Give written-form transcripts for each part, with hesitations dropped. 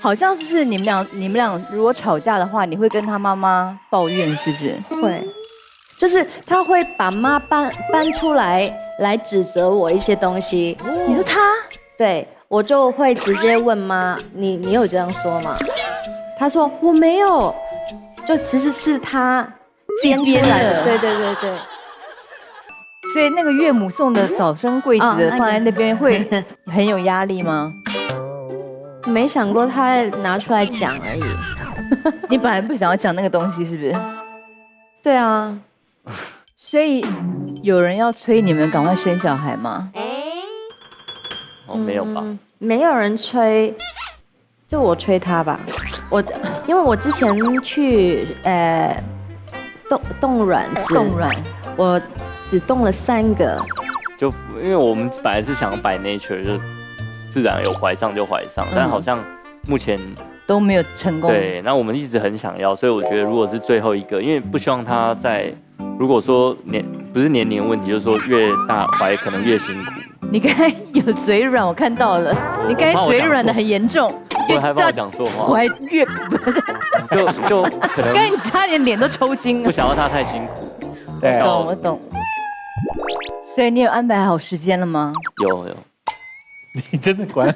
好像是你们俩如果吵架的话，你会跟他妈妈抱怨，是不是？会，就是他会把妈搬出来指责我一些东西。你说他？对，我就会直接问妈，你有这样说吗？他说我没有，就其实是他编出来的。对。所以那个岳母送的早生贵子放在那边会很有压力吗？没想过他拿出来讲而已。你本来不想要讲那个东西，是不是？对啊。所以有人要催你们赶快生小孩吗？没有吧？没有人催，就我催他吧。因为我之前去冻卵，我只冻了3个。就因为我们本来是想摆 nature， 就自然有怀上就怀上，但好像目前都没有成功。对，那我们一直很想要，所以我觉得如果是最后一个，因为不希望他在，如果说不是年龄问题，就是说越大怀可能越辛苦。你刚才有嘴软，我看到了，你刚才嘴软的很严重，我害怕我讲错话，我还越就可能，刚才你差点脸都抽筋了，不想要他太辛苦。对，我懂。所以你有安排好时间了吗？有。你真的管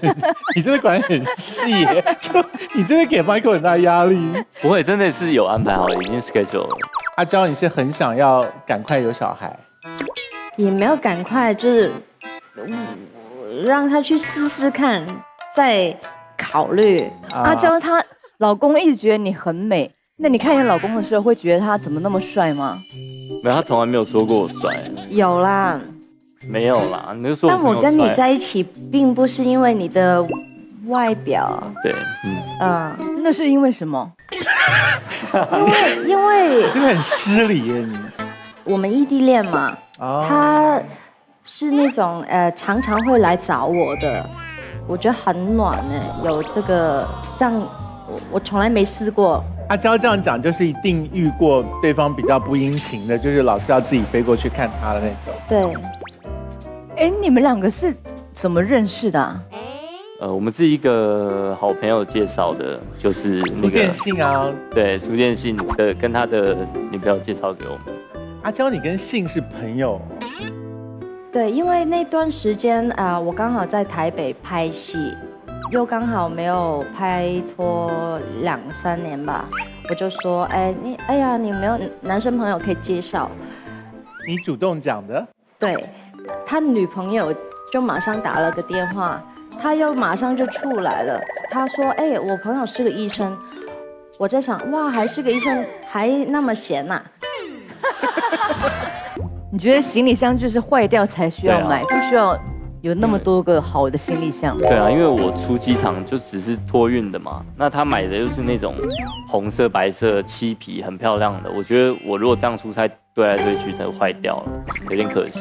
很细耶，就你真的给 Michael 很大压力。不会，真的是有安排好，已经 schedule 了。阿娇，你是很想要赶快有小孩？也没有赶快，就是让他去试试看，再考虑。阿娇她老公一直觉得你很美，那你看见老公的时候会觉得他怎么那么帅吗？没有，他从来没有说过我帅。有啦。没有啦，你就说。但我跟你在一起，并不是因为你的外表。对，那是因为什么？因为真的很失礼耶你。我们异地恋嘛，他是那种常常会来找我的，我觉得很暖哎，有这样，我从来没试过。阿娇这样讲，就是一定遇过对方比较不殷勤的，就是老是要自己飞过去看他的那种。对。哎，你们2个是怎么认识的啊？我们是一个好朋友介绍的，就是那个苏建信啊。对，苏建信的跟他的女朋友介绍给我们。阿娇，你跟信是朋友？对，因为那段时间我刚好在台北拍戏，又刚好没有拍拖2、3年吧，我就说，你没有男生朋友可以介绍？你主动讲的？对。他女朋友就马上打了个电话，他又马上就出来了。他说：“我朋友是个医生。”我在想，哇，还是个医生，还那么闲呐。你觉得行李箱就是坏掉才需要买，不需要有那么多个好的行李箱？对啊，因为我出机场就只是托运的嘛，那他买的又是那种红色、白色漆皮，很漂亮的。我觉得我如果这样出差堆来堆去，它就坏掉了，有点可惜。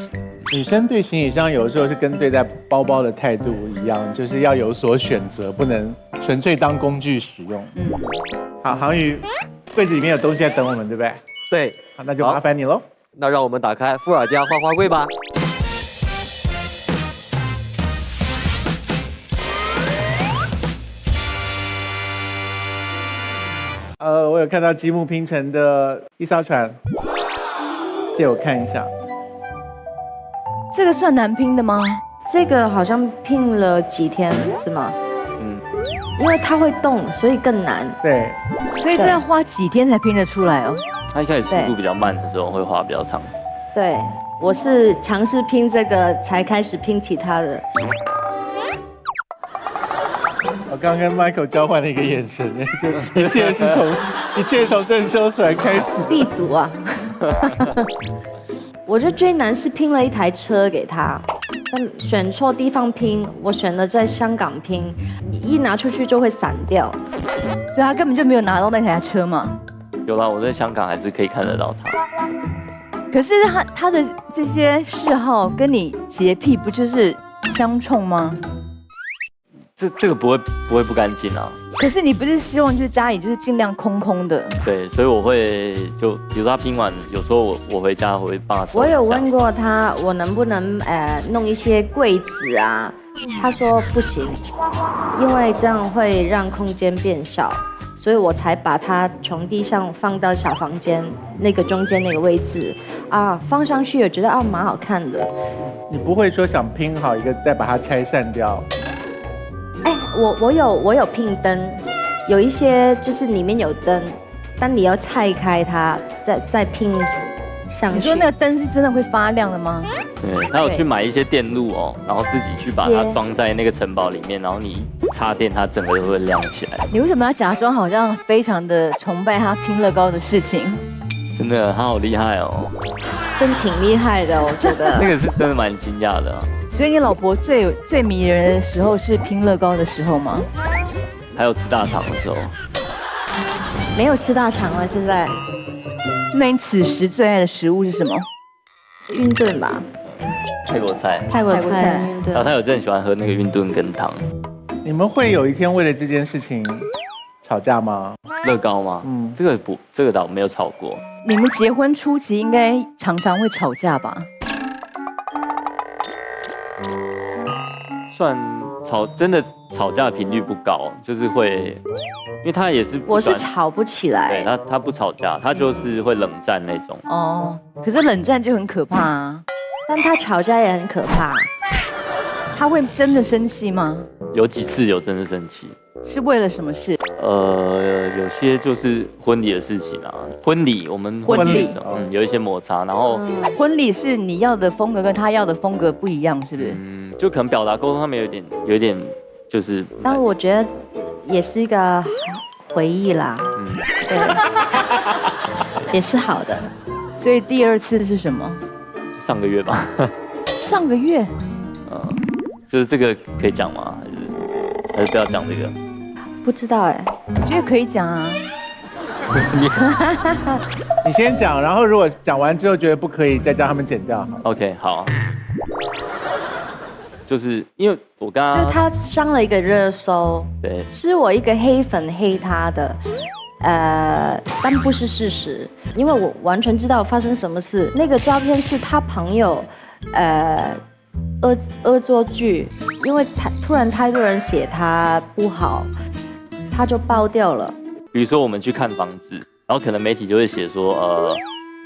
女生对行李箱有的时候是跟对待包包的态度一样，就是要有所选择，不能纯粹当工具使用。好，航宇，柜子里面有东西在等我们，对不对？对。好，那就麻烦你喽。那让我们打开富尔家花花柜吧。我有看到积木拼成的一艘船，借我看一下。这个算难拼的吗？这个好像拼了几天是吗？因为它会动，所以更难。对，所以这要花几天才拼得出来哦。它一开始速度比较慢的时候，会花比较长时间。对，我是尝试拼这个，才开始拼其他的。我刚跟 Michael 交换了一个眼神，就一切从郑修船开始。地主啊！我觉得最难是拼了一台车给他，但选错地方拼，我选了在香港拼，一拿出去就会散掉，所以他根本就没有拿到那台车嘛。有啦，我在香港还是可以看得到他。可是他的这些嗜好跟你洁癖不就是相冲吗？这个不会不干净啊。可是你不是希望就是家里就是尽量空空的？对，所以我会就比如说他拼完，有时候我回家我会帮他收。我有问过他，我能不能弄一些柜子啊，他说不行，因为这样会让空间变小，所以我才把它从地上放到小房间那个中间那个位置啊，放上去我觉得啊蛮好看的。你不会说想拼好一个再把它拆散掉？哎，我有拼灯，有一些就是里面有灯，但你要拆开它，再拼上去。你说那个灯是真的会发亮的吗？对，他有去买一些电路哦，然后自己去把它装在那个城堡里面，然后你一插电，它整个都会亮起来。你为什么要假装好像非常的崇拜他拼乐高的事情？真的，他好厉害哦，真挺厉害的，我觉得。那个是真的蛮惊讶的啊。所以你老婆最迷人的时候是拼乐高的时候吗？还有吃大肠的时候，没有吃大肠了，现在那你此时最爱的食物是什么？运动吧，泰国菜。泰国菜，对然后。他有真的喜欢喝那个运炖羹汤。你们会有一天为了这件事情吵架吗？乐高吗？这个倒没有吵过。你们结婚初期应该常常会吵架吧？算真的吵架的频率不高，就是会，因为他也是我是吵不起对来，他不吵架，他就是会冷战那种。哦，可是冷战就很可怕啊。但他吵架也很可怕。他会真的生气吗？有几次有真的生气，是为了什么事？有些就是婚礼的事情啊，我们婚礼的时候有一些摩擦，然后婚礼是你要的风格跟他要的风格不一样，是不是？就可能表达沟通上面有一点就是，但我觉得也是一个回忆啦，对，也是好的。所以第二次是什么？上个月吧。上个月。就是这个可以讲吗？还是不要讲这个？不知道哎，我觉得可以讲啊。你先讲，然后如果讲完之后觉得不可以，再叫他们剪掉好了。 OK， 好。就是因为我刚刚就是他上了一个热搜，对，是我一个黑粉黑他的，但不是事实，因为我完全知道发生什么事。那个照片是他朋友，恶作剧，因为突然太多人写他不好，他就爆掉了。比如说我们去看房子，然后可能媒体就会写说，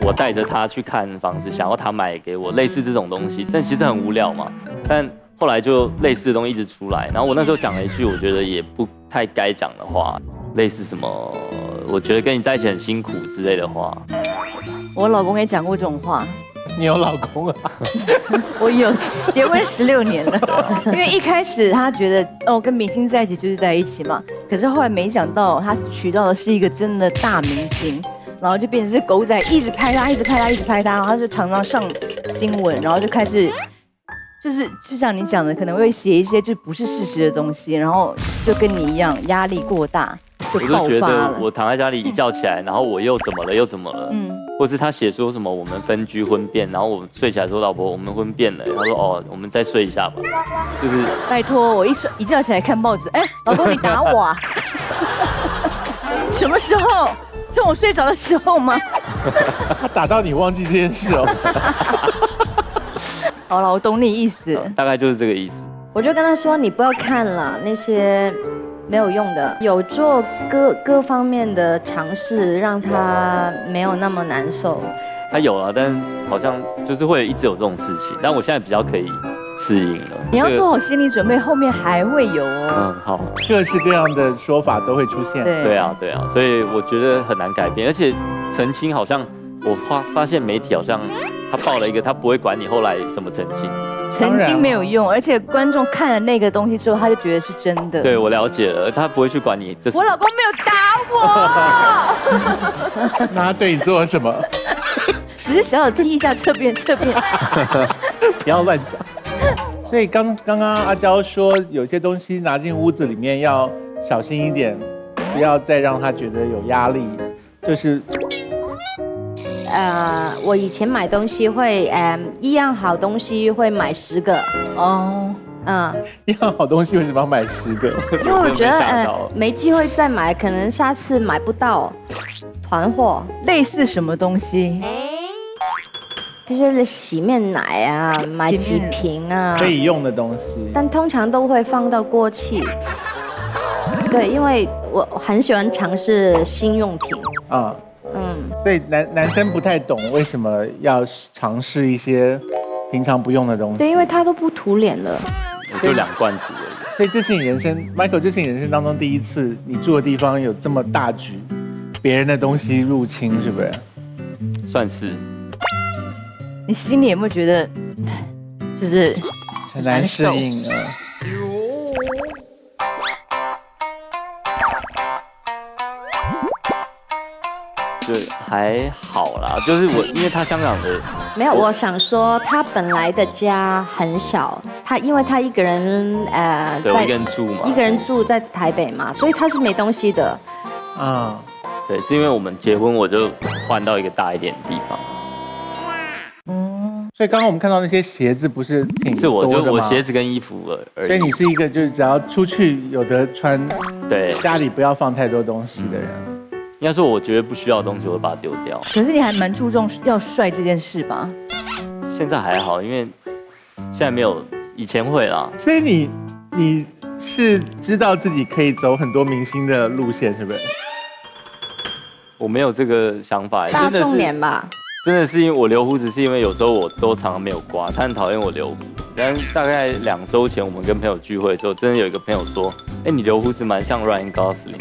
我带着他去看房子，想要他买给我，类似这种东西，但其实很无聊嘛。但后来就类似的东西一直出来，然后我那时候讲了一句我觉得也不太该讲的话，类似什么，我觉得跟你在一起很辛苦之类的话。我老公也讲过这种话。你有老公啊？我有，结婚16年了。因为一开始他觉得跟明星在一起就是在一起嘛，可是后来没想到他娶到的是一个真的大明星，然后就变成是狗仔一直拍他，一直拍他，一直拍他，然后他就常常上新闻，然后就开始就像你讲的，可能会写一些就不是事实的东西，然后就跟你一样压力过大就爆我就觉得发了。我躺在家里一觉起来，然后我又怎么了，或是他写说什么我们分居婚变，然后我睡起来说老婆我们婚变了，他说我们再睡一下吧，就是拜托我一觉起来看报纸，老公你打我啊？什么时候？趁我睡着的时候吗？他打到你忘记这件事哦。好了，我懂你意思，大概就是这个意思。我就跟他说，你不要看了那些没有用的，有做各方面的尝试，让他没有那么难受。他有啊，但好像就是会一直有这种事情，但我现在比较可以适应了。你要做好心理准备，后面还会有哦。好，各式各样的说法都会出现。对啊，所以我觉得很难改变，而且澄清好像我发现媒体好像他报了一个，他不会管你后来什么澄清。澄清没有用，而且观众看了那个东西之后，他就觉得是真的。对，我了解了，他不会去管你。我老公没有打我。那他对你做了什么？只是小小踢一下侧边。不要乱讲。所以刚刚阿娇说，有些东西拿进屋子里面要小心一点，不要再让他觉得有压力。就是我以前买东西会，一样好东西会买10个。一样好东西为什么要买10个？因为我觉得没机会再买，可能下次买不到团货。类似什么东西？就是洗面奶啊，买几瓶啊，可以用的东西。但通常都会放到过期。对，因为我很喜欢尝试新用品。啊，所以男生不太懂为什么要尝试一些平常不用的东西。对，因为它都不涂脸了。就2罐涂而已。所以这是你人生 ，Michael， 这是你人生当中第一次，你住的地方有这么大局，别人的东西入侵，是不是？算是。你心里有没有觉得，就是很难适应啊？就还好啦，就是因为他香港的没有，我想说他本来的家很小，因为他一个人对，我一个人住嘛，一个人住在台北嘛，所以他是没东西的。啊，对，是因为我们结婚，我就换到一个大一点的地方。所以刚刚我们看到那些鞋子不是挺是多的吗？我鞋子跟衣服而已。所以你是一个就是只要出去有得穿，对，家里不要放太多东西的人。应该说，我觉得不需要的东西，我会把它丢掉。可是你还蛮注重要帅这件事吧？现在还好，因为现在没有，以前会啦。所以你是知道自己可以走很多明星的路线，是不是？我没有这个想法，大众脸吧。真的是因为我留胡子，是因为有时候我都常常没有刮，他很讨厌我留胡子。但大概2周前，我们跟朋友聚会的时候，真的有一个朋友说：“哎，你留胡子蛮像 Ryan Gosling。”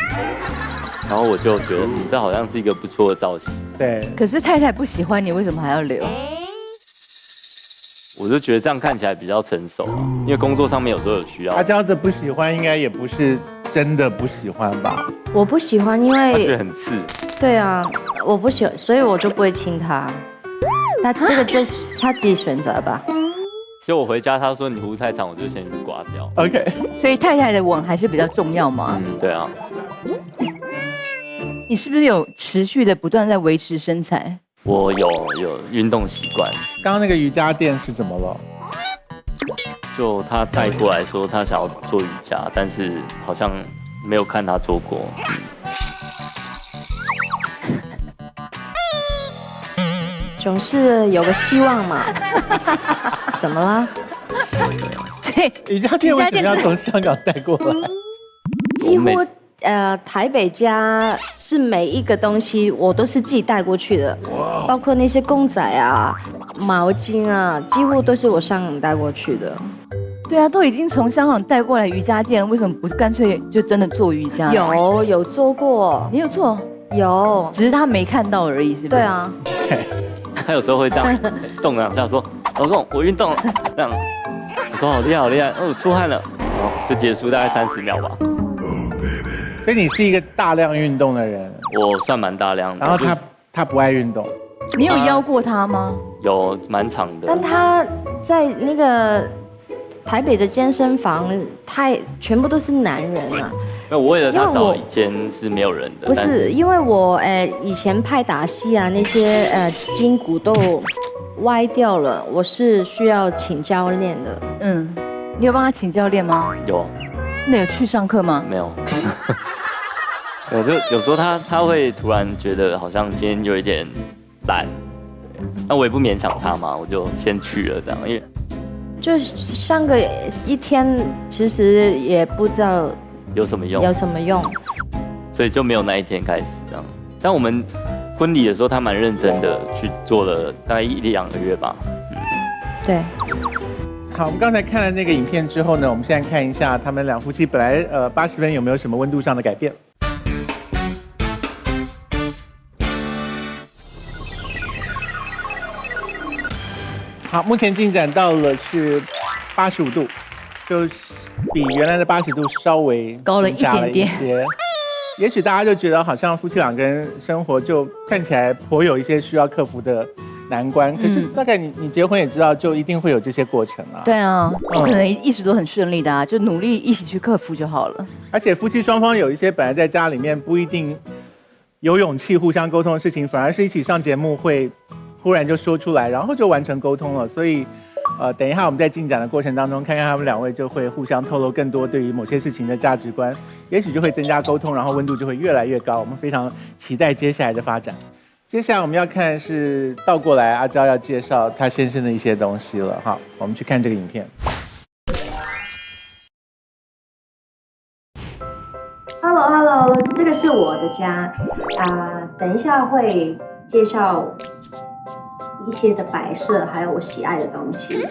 然后我就觉得，这好像是一个不错的造型。对。可是太太不喜欢你，为什么还要留？我就觉得这样看起来比较成熟，因为工作上面有时候有需要。阿娇的不喜欢，应该也不是真的不喜欢吧？我不喜欢，因为他觉得很刺。对啊，我不喜欢，所以我就不会亲他。这他自己选择吧。所以我回家，他说你胡子太长，我就先刮掉。OK。所以太太的吻还是比较重要嘛？对啊。你是不是有持续的不断在维持身材？我有运动习惯。刚刚那个瑜伽垫是怎么了？就他带过来说他想要做瑜伽，但是好像没有看他做过。总是有个希望嘛。怎么了？对，瑜伽垫为什么要从香港带过来？几乎台北家是每一个东西我都是自己带过去的，包括那些公仔啊、毛巾啊，几乎都是我香港带过去的。对啊，都已经从香港带过来瑜伽垫了，为什么不干脆就真的做瑜伽？有做过，你有做？有，只是他没看到而已，是不是？对啊。他有时候会这样动2下，说：“老公，我运动了。”这样，我说：“好厉害，好厉害！”哦，出汗了，然后就结束，大概30秒吧。所以你是一个大量运动的人，我算蛮大量的。然后他不爱运动，你有邀过他吗？有蛮长的。但他在那个台北的健身房，全部都是男人啊。那我为了他找一间是没有人的。不是，因为我以前拍打戏啊，那些筋骨都歪掉了，我是需要请教练的。你有帮他请教练吗？有。那有去上课吗？没有。就有时候他会突然觉得好像今天有一点懒，那我也不勉强他嘛，我就先去了这样，因为就上个一天，其实也不知道有什么用，所以就没有那一天开始这样。但我们婚礼的时候，他蛮认真的去做了大概1、2个月吧。对。好，我们刚才看了那个影片之后呢，我们现在看一下他们两夫妻本来80分有没有什么温度上的改变。好，目前进展到了是85度，就比原来的80度稍微高了一点点。也许大家就觉得好像夫妻2个人生活就看起来颇有一些需要克服的难关，可是大概你结婚也知道，就一定会有这些过程啊。对啊，不可能一直都很顺利的啊，就努力一起去克服就好了。而且夫妻双方有一些本来在家里面不一定有勇气互相沟通的事情，反而是一起上节目会忽然就说出来，然后就完成沟通了。所以，等一下我们在进展的过程当中，看看他们2位就会互相透露更多对于某些事情的价值观，也许就会增加沟通，然后温度就会越来越高。我们非常期待接下来的发展。接下来我们要看的是倒过来，阿娇要介绍她先生的一些东西了哈。我们去看这个影片。Hello， 这个是我的家等一下会介绍一些的摆设，还有我喜爱的东西。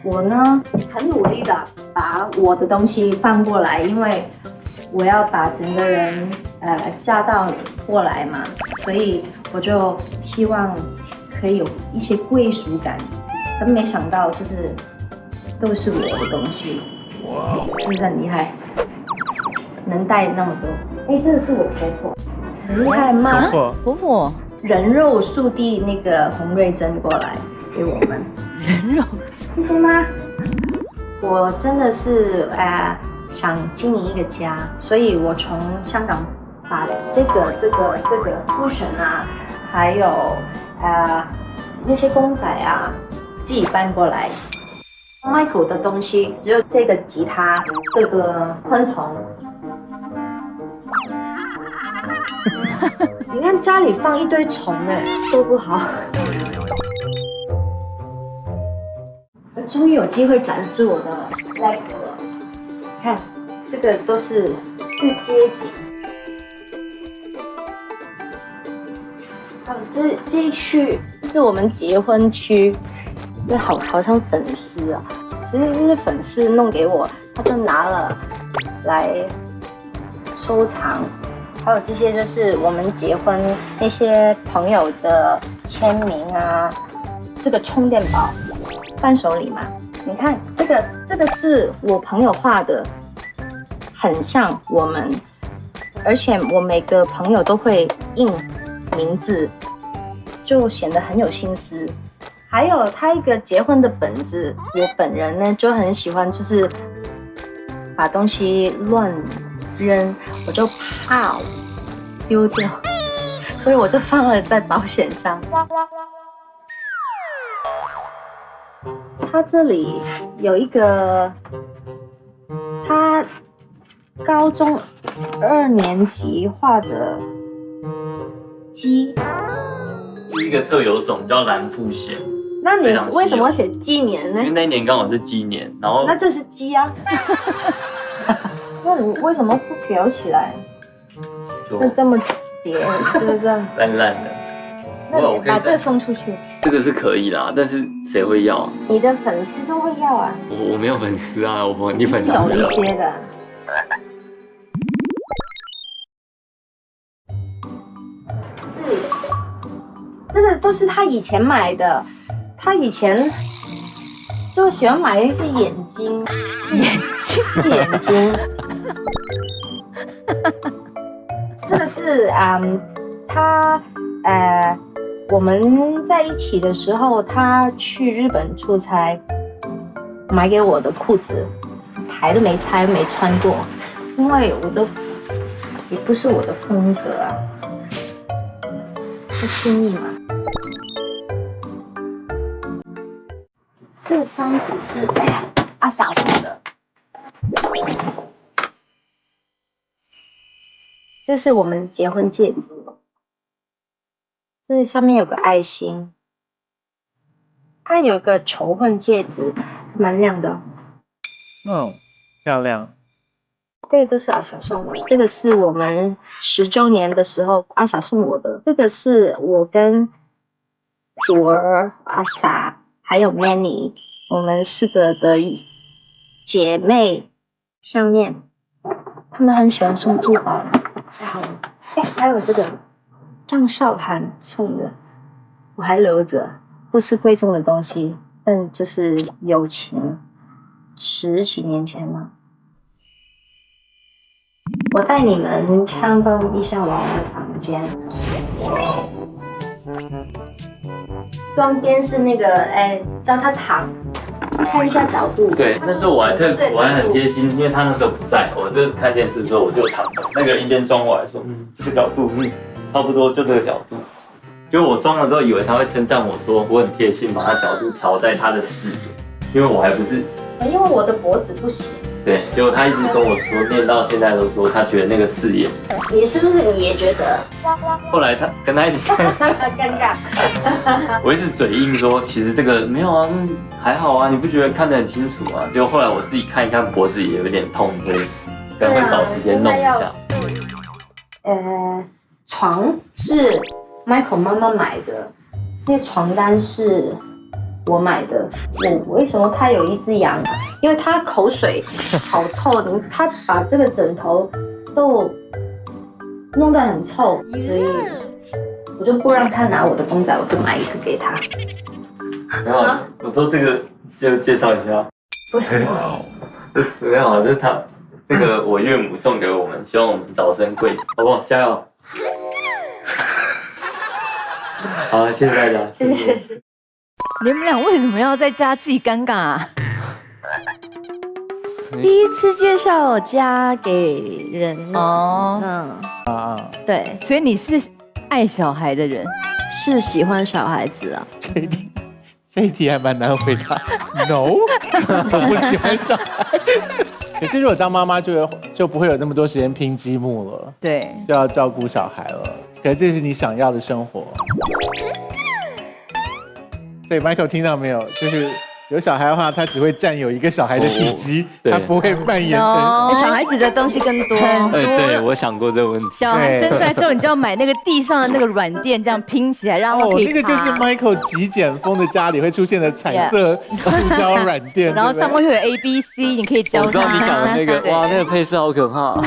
我呢很努力的把我的东西放过来，因为我要把整个人嫁到过来嘛，所以我就希望可以有一些归属感。但没想到就是都是我的东西，是不是很厉害？能带那么多。这个是我婆婆，很厉害吗？婆婆人肉速递那个洪瑞珍过来给我们。人肉，谢谢妈。我真的是想经营一个家，所以我从香港把这个cushion还有那些公仔自己搬过来。Michael 的东西只有这个吉他，这个昆虫。你看家里放一堆虫多不好。我终于有机会展示我的 Lego 了。看，这个都是去街景。还有这一区是我们结婚区，这好像粉丝啊，其实这是粉丝弄给我，他就拿了来收藏。还有这些就是我们结婚那些朋友的签名这个充电宝，伴手礼嘛。你看这个是我朋友画的，很像我们，而且我每个朋友都会印名字，就显得很有心思。还有他一个结婚的本子，我本人呢就很喜欢，就是把东西乱扔，我就怕丢掉，所以我就放了在保险上。他这里有一个，他高中2年级画的鸡，是一个特有种叫蓝腹鹇。那你为什么写鸡年呢？因为那一年刚好是鸡年，然后那这是鸡啊。那你为什么不裱起来？就这么叠，就是这样烂烂的。那你把这个送出去，这个是可以啦，但是谁会要？你的粉丝都会要啊。我没有粉丝啊，你粉丝有一些的。这个都是他以前买的，他以前就喜欢买一些眼睛。这个是他我们在一起的时候，他去日本出差，买给我的裤子，牌都没拆，没穿过，因为也不是我的风格啊，是心意嘛。这个箱子是阿傻送的，这是我们结婚戒指，这上面有个爱心，它有个求婚戒指，蛮亮的。漂亮。这个都是阿傻送的，这个是我们10周年的时候阿傻送我的，这个是我跟祖儿、阿傻还有 Manny 我们4个的姐妹项链，她们很喜欢送珠宝。还有这个张韶涵送的，我还留着，不是贵重的东西，但就是友情，10几年前了。我带你们参观一下我们的房间。中间是那个叫他躺，看一下角度。对，那时候我还很贴心，因为他那时候不在，我这看电视的时候我就躺着，那个人一边装我还说，这个角度，差不多就这个角度。结果我装了之后，以为他会称赞我说我很贴心，把他角度调在他的视野，因为我还不是，因为我的脖子不行。对，结果他一直跟我说，念到现在都说他觉得那个视野。你是不是你也觉得？后来他跟他一起看，尴尬。我一直嘴硬说，其实这个没有啊，还好啊，你不觉得看得很清楚啊？结果后来我自己看一看脖子也有点痛，所以可能会找时间弄一下。床是 Michael 妈妈买的，因为床单是我买的。我为什么他有一只羊？因为他口水好臭的，他把这个枕头都弄得很臭，所以我就不让他拿我的公仔，我就买一个给他。没有，我说这个就介绍一下。这是没有啊，这是他那个我岳母送给我们，希望我们早生贵子，好不好？加油！好，谢谢大家，谢谢。你们俩为什么要在家自己尴尬啊？第一次介绍家给人哦，对，所以你是爱小孩的人，是喜欢小孩子啊。这一题还蛮难回答。No， 我不喜欢小孩。可是如果当妈妈就不会有那么多时间拼积木了，对，就要照顾小孩了。可是这是你想要的生活。所以 Michael 听到没有？就是有小孩的话，他只会占有一个小孩的体积，他不会蔓延成。小孩子的东西更多。对，我想过这个问题。小孩生出来之后，你就要买那个地上的那个软垫，这样拼起来，让他可以爬。那个就是 Michael 极简风的家里会出现的彩色塑胶软垫，然后上面会有 ABC， 你可以教他。我知道你讲的那个，哇，那个配色好可怕。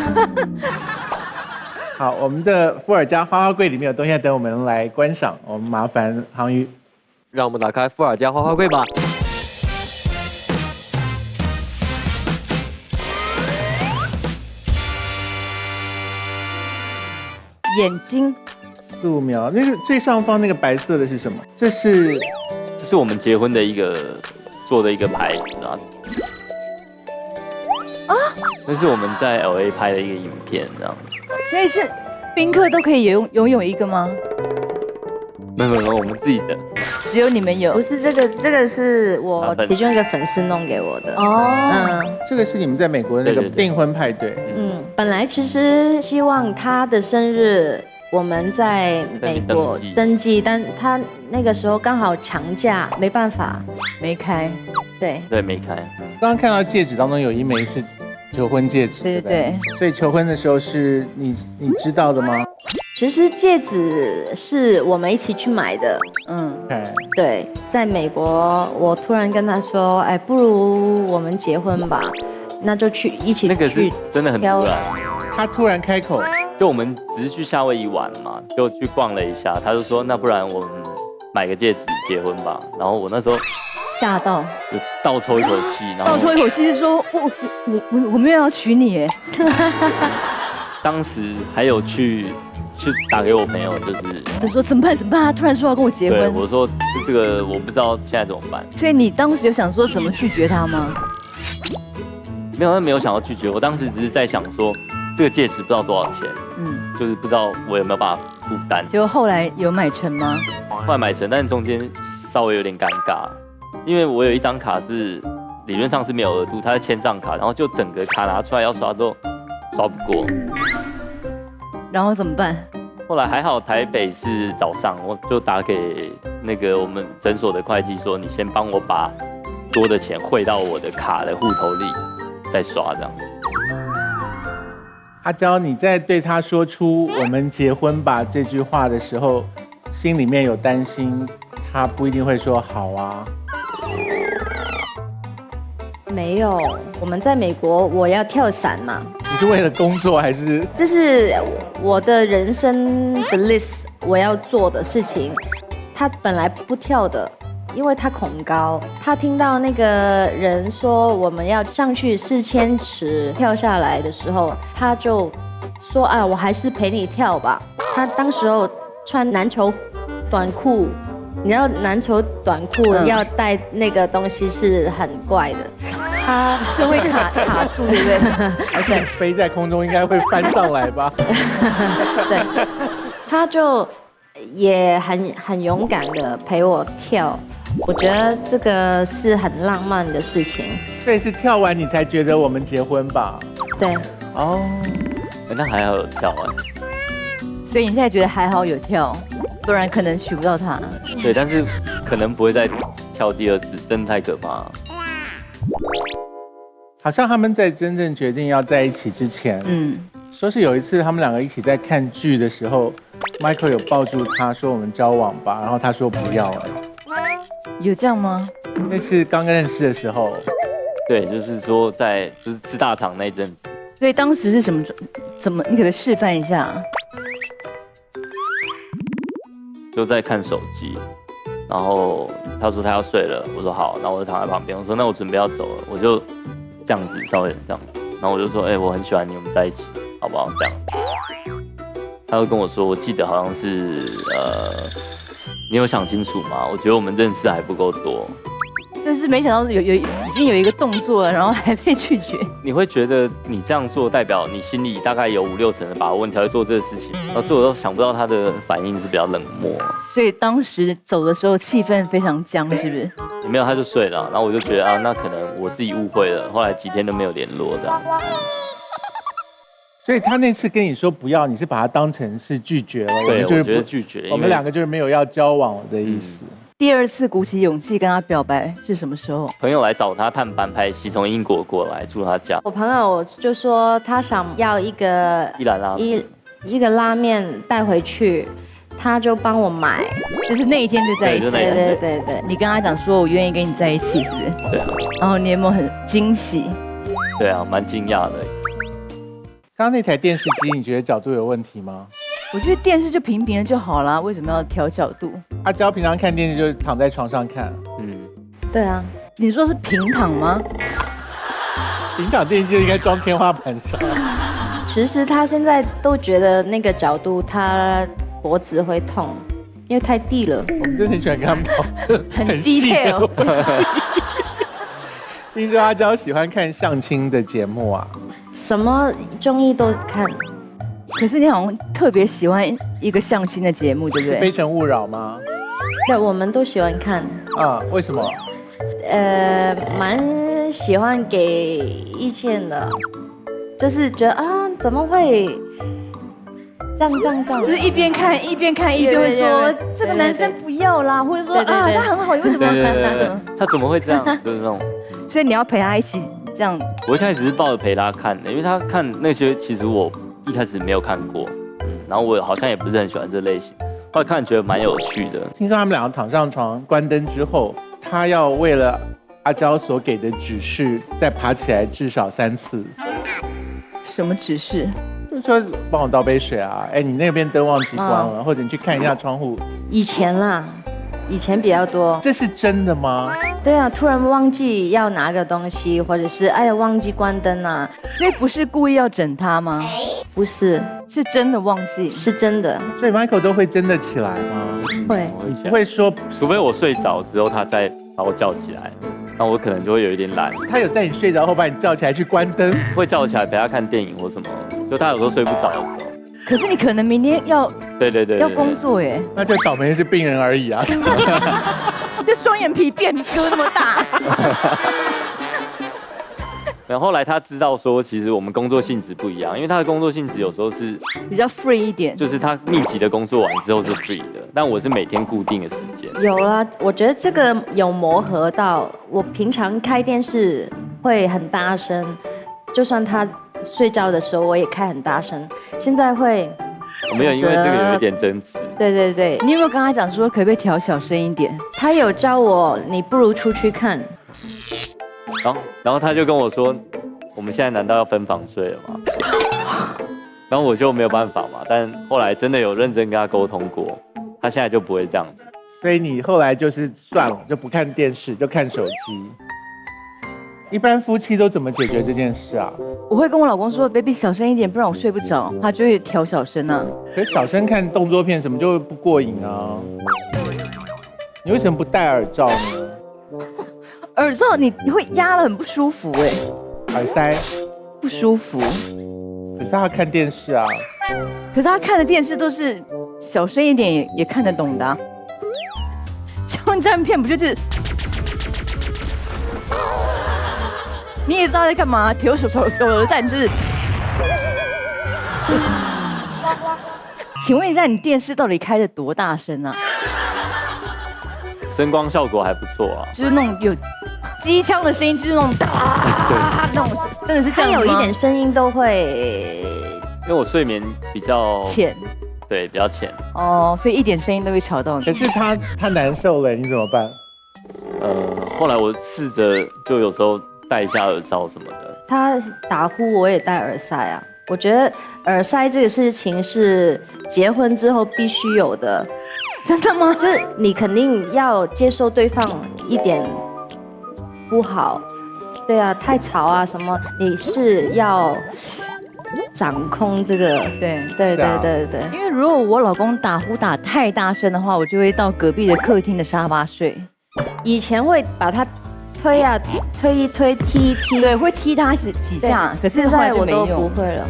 好，我们的伏尔加花花柜里面有东西在等我们来观赏，我们麻烦航宇，让我们打开伏尔加花花柜吧。眼睛，素描，那个最上方那个白色的是什么？这是我们结婚的一个做的一个牌子啊。啊？那是我们在 LA 拍的一个影片，这样子。所以是宾客都可以拥有一个吗？没有，我们自己的。只有你们有？不是这个是我其中一个粉丝弄给我的。哦，这个是你们在美国的那个订婚派对。本来其实希望他的生日我们在美国登记，但他那个时候刚好长假，没办法，没开。对，没开。刚刚看到戒指当中有一枚是求婚戒指，对。所以求婚的时候是你知道的吗？其实戒指是我们一起去买的，对，在美国，我突然跟他说，哎，不如我们结婚吧，那就一起去。那个是真的很突然，他突然开口，就我们只是去夏威夷玩嘛，就去逛了一下，他就说，那不然我们买个戒指结婚吧。然后我那时候吓到，就倒抽一口气，然后倒抽一口气是说，我没有要娶你耶。当时还有去打给我朋友，就说怎么办？他突然说要跟我结婚。对，我说这个我不知道现在怎么办。所以你当时有想说怎么拒绝他吗？没有想要拒绝，我当时只是在想说这个戒指不知道多少钱，就是不知道我有没有办法负担。结果后来有买成吗？后来买成，但中间稍微有点尴尬，因为我有一张卡是理论上是没有额度，它是千账卡，然后就整个卡拿出来要刷之后刷不过。然后怎么办？后来还好，台北是早上，我就打给那个我们诊所的会计说，你先帮我把多的钱汇到我的卡的户头里，再刷这样。阿娇，你在对他说出“我们结婚吧”这句话的时候，心里面有担心，他不一定会说好啊。没有，我们在美国，我要跳伞嘛。你是为了工作还是？这是我的人生的 list， 我要做的事情。他本来不跳的，因为他恐高。他听到那个人说我们要上去4000尺跳下来的时候，他就说啊，我还是陪你跳吧。他当时候穿篮球短裤。你知道篮球短裤要带那个东西是很怪的，它是会卡住，对不对？而且飞在空中应该会翻上来吧？对，他就也很勇敢的陪我跳，我觉得这个是很浪漫的事情。所以是跳完你才觉得我们结婚吧？对，哦，那还好有跳啊。所以你现在觉得还好有跳，不然可能娶不到他。对，但是可能不会再跳第二次，真的太可怕了。好像他们在真正决定要在一起之前，说是有一次他们两个一起在看剧的时候 ，Michael 有抱住他说我们交往吧，然后他说不要了。有这样吗？那是刚认识的时候。对，就是说就是吃大肠那一阵子。所以当时是什么？怎么？你可不可以示范一下？就在看手机，然后他说他要睡了，我说好，然后我就躺在旁边，我说那我准备要走了，我就这样子稍微这样，然后我就说我很喜欢你，我们在一起好不好？这样，他就跟我说，我记得好像是你有想清楚吗？我觉得我们认识还不够多。就是没想到已经有一个动作了，然后还被拒绝。你会觉得你这样做代表你心里大概有5-6成的把握，你才会做这个事情。然后最后都想不到他的反应是比较冷漠。所以当时走的时候气氛非常僵，是不是？也没有，他就睡了。然后我就觉得那可能我自己误会了。后来几天都没有联络这样。所以他那次跟你说不要，你是把他当成是拒绝了？对，就是我觉得拒绝。我们两个就是没有要交往的意思。第二次鼓起勇气跟他表白是什么时候？朋友来找他探班拍戏，从英国过来住他家。我朋友就说他想要一个一个拉面带回去，他就帮我买，就是那一天就在一起。对，你跟他讲说我愿意跟你在一起，是不是？对啊。然后你有没有很惊喜？对啊，蛮惊讶的。刚刚那台电视机，你觉得角度有问题吗？我觉得电视就平平的就好啦，为什么要调角度？阿娇平常看电视就是躺在床上看。对啊。你说是平躺吗？平躺电视就应该装天花板上。其实他现在都觉得那个角度他脖子会痛，因为太低了。我们真的很喜欢跟他们讨论很 detail。听说阿娇喜欢看相亲的节目啊？什么综艺都看。可是你好像特别喜欢一个相亲的节目，对不对？非诚勿扰吗？对，我们都喜欢看。啊，为什么？蛮喜欢给意见的，就是觉得怎么会这样，就是一边看一边会说这个男生不要啦，或者说他很好，你为什么要什么？他怎么会这样？就是那种。所以你要陪他一起这样。我一开始是抱着陪他看的，因为他看那些其实我一开始没有看过，然后我好像也不是很喜欢这类型，后来看觉得蛮有趣的。听说他们两个躺上床关灯之后，他要为了阿娇所给的指示再爬起来至少3次。什么指示？就说帮我倒杯水啊，你那边灯忘记关了，或者你去看一下窗户。以前比较多。这是真的吗？对啊，突然忘记要拿个东西，或者是忘记关灯啊。所以不是故意要整他吗？不是，是真的忘记，是真的。所以 Michael 都会真的起来吗？会。不会说，除非我睡着之后他再把我叫起来，那我可能就会有一点懒。他有在你睡着后把你叫起来去关灯？会叫起来陪他看电影或什么，就他有时候睡不着的时候。可是你可能明天要对要工作耶，那就倒霉的是病人而已啊。这双眼皮变割那么大。然后后来他知道说，其实我们工作性质不一样，因为他的工作性质有时候是比较 free 一点，就是他密集的工作完之后是 free 的，但我是每天固定的时间。有啦，我觉得这个有磨合到，我平常开电视会很大声，就算他睡觉的时候我也开很大声，现在会。我没有因为这个有一点争执。对，你有没有跟他讲说可不可以调小声一点？他有教我，你不如出去看。然后他就跟我说，我们现在难道要分房睡了吗？然后我就没有办法嘛，但后来真的有认真跟他沟通过，他现在就不会这样子。所以你后来就是算了，就不看电视，就看手机。一般夫妻都怎么解决这件事啊？我会跟我老公说 ，baby 小声一点，不然我睡不着。他就会调小声啊。可是小声看动作片什么就不过瘾啊。你为什么不戴耳罩呢？耳罩你会压了很不舒服耳塞不舒服。可是他看电视啊。可是他看的电视都是小声一点也看得懂的枪战片不就是？你也知道在干嘛？铁手榴弹就是。请问一下，你电视到底开的多大声啊？声光效果还不错啊，就是那种有机枪的声音，就是那种哒那种，真的是这样吗？有一点声音都会，因为我睡眠比较浅，对，比较浅。哦，所以一点声音都会吵到你。可是他难受了，你怎么办？后来我试着就有时候戴一下耳罩什么的。他打呼我也戴耳塞啊。我觉得耳塞这个事情是结婚之后必须有的。真的吗？就是你肯定要接受对方一点不好，对啊，太吵啊什么，你是要掌控这个，对。因为如果我老公打呼打太大声的话，我就会到隔壁的客厅的沙发睡。以前会把他推啊推一推踢一踢，对，会踢他几下，可是后来就没用。我都不会了，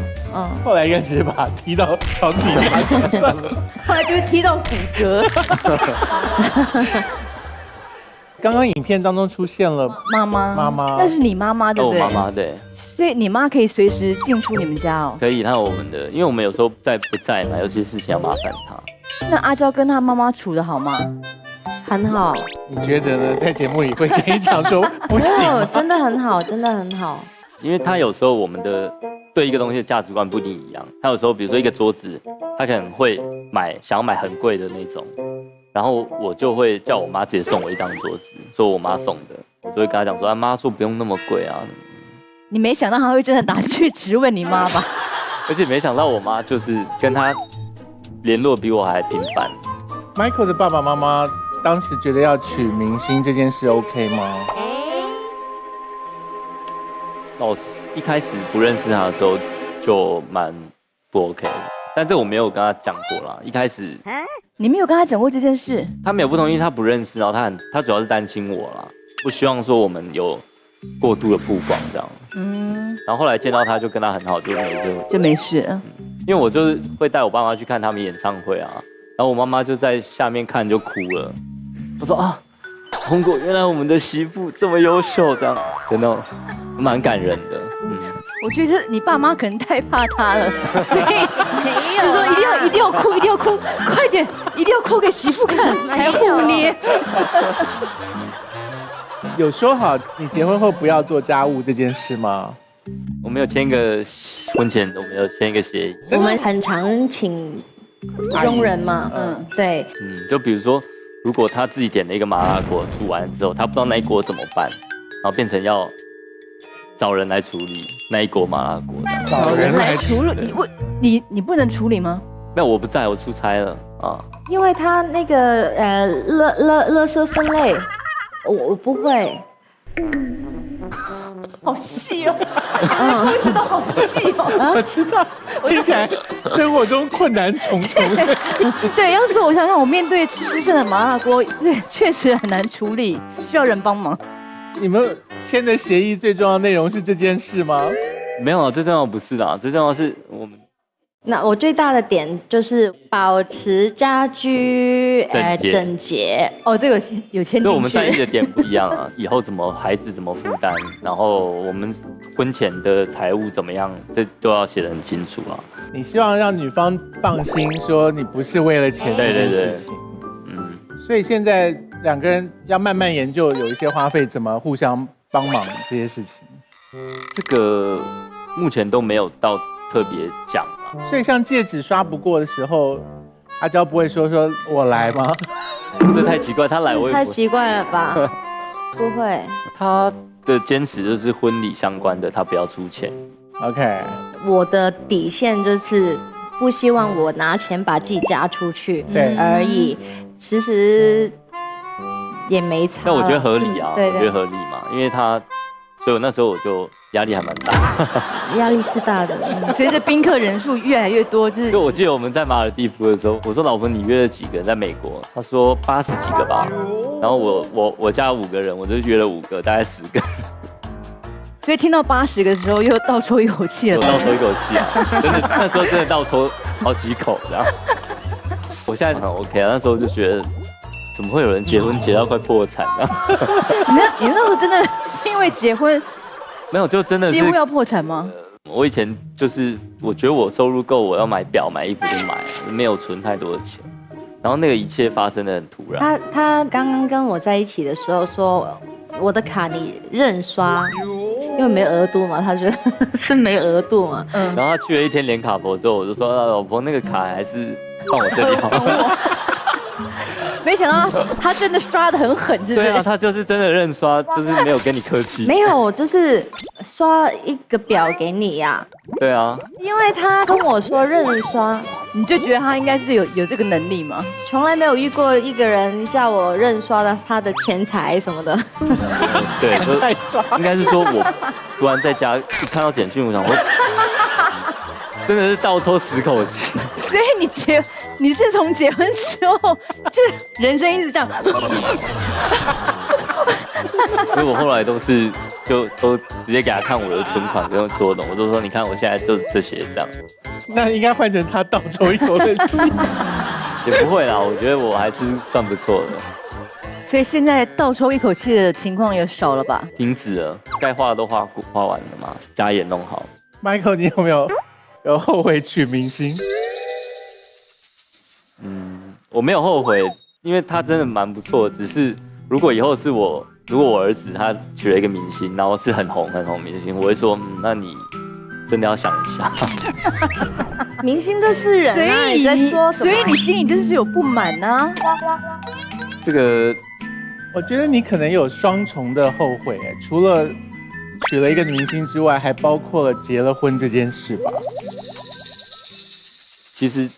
后来应该只是把他踢到床底下算了。后来就是踢到骨骼。刚刚影片当中出现了妈妈，那是你妈妈对不对？我妈妈对。所以你妈可以随时进出你们家哦。可以，她有我们的，因为我们有时候不在嘛，有些事情要麻烦她。那阿娇跟她妈妈处得好吗？很好。你觉得呢？在节目里会跟你讲说不行吗？真的很好，真的很好。因为她有时候我们的对一个东西的价值观不一定一样。她有时候比如说一个桌子，她可能会想要买很贵的那种，然后我就会叫我妈直接送我一张桌子，说我妈送的，我就会跟她讲说，啊妈说不用那么贵啊。你没想到她会真的打去质问你妈吧？而且没想到我妈就是跟她联络比我还频繁。Michael 的爸爸妈妈当时觉得要娶明星这件事 OK 吗？我一开始不认识他的时候就蛮不 OK 的，但这我没有跟他讲过啦。一开始你没有跟他讲过这件事？他没有不同意，他不认识，然后他主要是担心我啦，不希望说我们有过度的曝光这样。然后后来见到他就跟他很好，就没事了。因为我就是会带我爸妈去看他们演唱会啊，然后我妈妈就在下面看就哭了。我说啊，红果原来我们的媳妇这么优秀，这样真的蛮感人的。我觉得你爸妈可能太怕他了，所以就说一定要哭，一定要哭，快点，一定要哭给媳妇看，还互捏。有说好你结婚后不要做家务这件事吗？我们有签一个婚前，我们有签一个协议。我们很常请佣人嘛，对，就比如说，如果他自己点了一个麻辣锅，煮完之后他不知道那一锅怎么办，然后变成要找人来处理那一锅麻辣锅。找人来处理？你不能处理吗？没有，我不在，我出差了啊。因为他那个垃圾分类，我不会。好细哦，故事都好细哦。我知道，听起来生活中困难重重。对，要是我想想，我面对吃剩的麻辣锅，对，确实很难处理，需要人帮忙。你们签的协议最重要的内容是这件事吗？没有，最重要不是啦，最重要是我们。那我最大的点就是保持家居整洁。哦，这个有签进去。所以我们在意的点不一样啊，以后孩子怎么负担，然后我们婚前的财务怎么样，这都要写得很清楚啊。你希望让女方放心，说你不是为了钱这件事情。所以现在两个人要慢慢研究，有一些花费怎么互相帮忙这些事情。这个目前都没有到特别讲。所以像戒指刷不过的时候，阿娇不会说我来吗？这太奇怪，他来我也太奇怪了吧？不会。他的坚持就是婚礼相关的，他不要出钱。OK。我的底线就是不希望我拿钱把自己嫁出去而已。其实也没差。但我觉得合理啊，对，我觉得合理嘛，因为所以我那时候我就压力还蛮大。压力是大的，随着宾客人数越来越多，就我记得我们在马尔地夫的时候，我说老婆你约了几个人在美国？他说80几个吧。然后我家5个人，我就约了5个，大概10个。所以听到80个的时候，又倒抽一口气了。我倒抽一口气啊，真的那时候真的倒抽好几口这样。我现在很 OK 啊，那时候就觉得怎么会有人结婚结到快破产啊？你那时候真的是因为结婚没有，就真的是几乎要破产吗？我以前就是我觉得我收入够，我要买表买衣服就买，没有存太多的钱。然后那个一切发生的很突然。他刚刚跟我在一起的时候说，我的卡你认刷，因为没额度嘛，他觉得是没额度嘛。然后他去了一天连卡佛之后，我就说老婆那个卡还是放我这里好了。没想到他真的刷得很狠，是不是？对啊，他就是真的认刷，就是没有跟你客气。没有，就是刷一个表给你呀。对啊，因为他跟我说认刷，你就觉得他应该是有这个能力吗？从来没有遇过一个人叫我认刷的他的钱财什么的。对，应该是说我突然在家一看到简讯，我想说，真的是倒抽10口气。所以你是从结婚之后，就人生一直这样。所以我后来都直接给他看我的存款跟所有的，我就说你看我现在就这些这样。那应该换成他倒抽一口气。也不会啦，我觉得我还是算不错的。所以现在倒抽一口气的情况也少了吧？停止了，该画的都画完了嘛，家也弄好。Michael， 你有没有后悔娶明星？我没有后悔，因为他真的蛮不错的。只是如果以后是如果我儿子他娶了一个明星，然后是很红明星，我会说，那你真的要想一下。明星都是人啊，你在说什么？所以你心里就是有不满啊。这个，我觉得你可能有双重的后悔，除了娶了一个明星之外，还包括了结了婚这件事吧。其实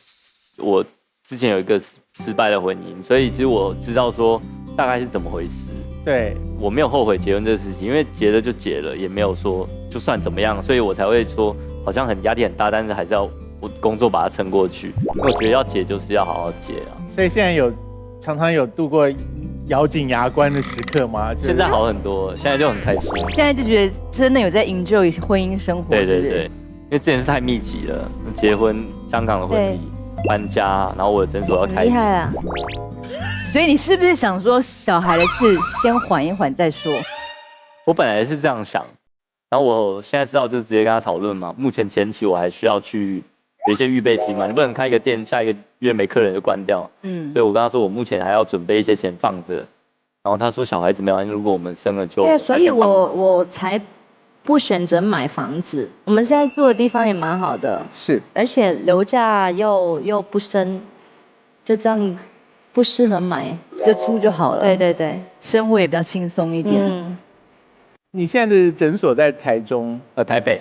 我之前有一个失败的婚姻，所以其实我知道说大概是怎么回事。对，我没有后悔结婚这个事情，因为结了就结了，也没有说就算怎么样，所以我才会说好像压力很大，但是还是要我工作把它撑过去。我觉得要结就是要好好结啊。所以现在常常有度过咬紧牙关的时刻吗？现在好很多，现在就很开心。现在就觉得真的有在 enjoy 婚姻生活。对，因为之前是太密集了，结婚、香港的婚礼、搬家，然后我的诊所要开，厉害啊！所以你是不是想说小孩的事先缓一缓再说？我本来是这样想，然后我现在知道就直接跟他讨论嘛。目前前期我还需要去有一些预备金嘛，你不能开一个店，下一个月没客人就关掉。所以我跟他说我目前还要准备一些钱放着。然后他说小孩子没有，如果我们生了就对，所以我才不选择买房子。我们现在住的地方也蛮好的，是，而且楼价又不升，就这样不适合买，就租就好了。对，生活也比较轻松一点。你现在的诊所在台中？台北，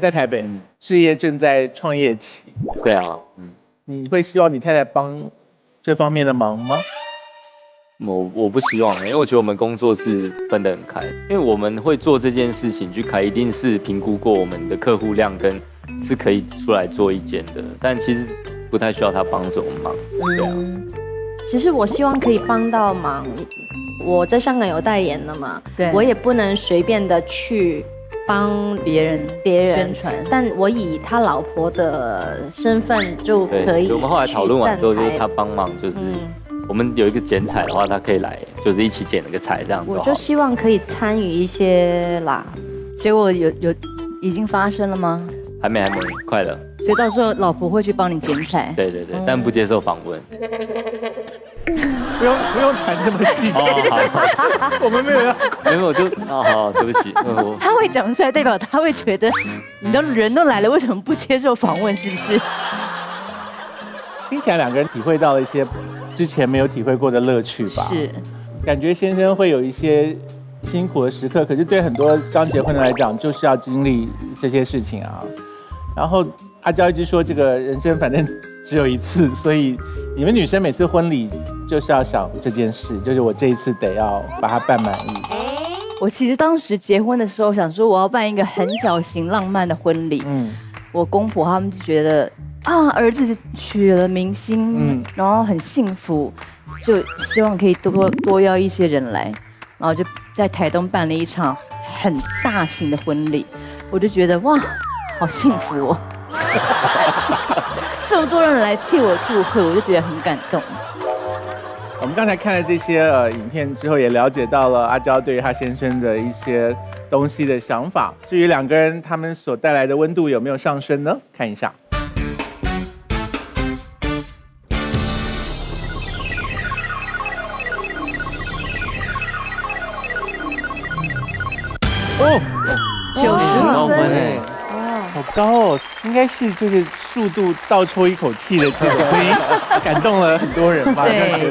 在台北，事业正在创业期。对啊，你会希望你太太帮这方面的忙吗？我不希望，因为我觉得我们工作是分得很开，因为我们会做这件事情去开，一定是评估过我们的客户量跟是可以出来做一间的，但其实不太需要他帮什么忙。对啊，其实我希望可以帮到忙。我在香港有代言了嘛，对，我也不能随便的去帮别人宣传，但我以他老婆的身份就可以。我们后来讨论完之后，就是他帮忙，就是我们有一个剪彩的话，他可以来，就是一起剪了个彩这样子。我就希望可以参与一些啦。结果已经发生了吗？还没，快了。所以到时候老婆会去帮你剪彩。对，但不接受访问。不用谈这么细。好，我们没有要。没有就好，对不起。他会讲出来，代表他会觉得你的人都来了，为什么不接受访问？是不是？听起来两个人体会到了一些之前没有体会过的乐趣吧？是，感觉先生会有一些辛苦的时刻，可是对很多刚结婚的来讲，就是要经历这些事情啊。然后阿娇一直说，这个人生反正只有一次，所以你们女生每次婚礼就是要想这件事，就是我这一次得要把它办满意。我其实当时结婚的时候想说，我要办一个很小型浪漫的婚礼。我公婆他们就觉得儿子娶了明星，然后很幸福，就希望可以多邀一些人来，然后就在台东办了一场很大型的婚礼。我就觉得哇，好幸福哦！这么多人来替我祝贺，我就觉得很感动。我们刚才看了这些影片之后，也了解到了阿娇对于她先生的一些东西的想法。至于两个人他们所带来的温度有没有上升呢？看一下。哦90高分分，哎，好高哦，应该是就是速度倒抽一口气的这种声音，感动了很多人吧？对。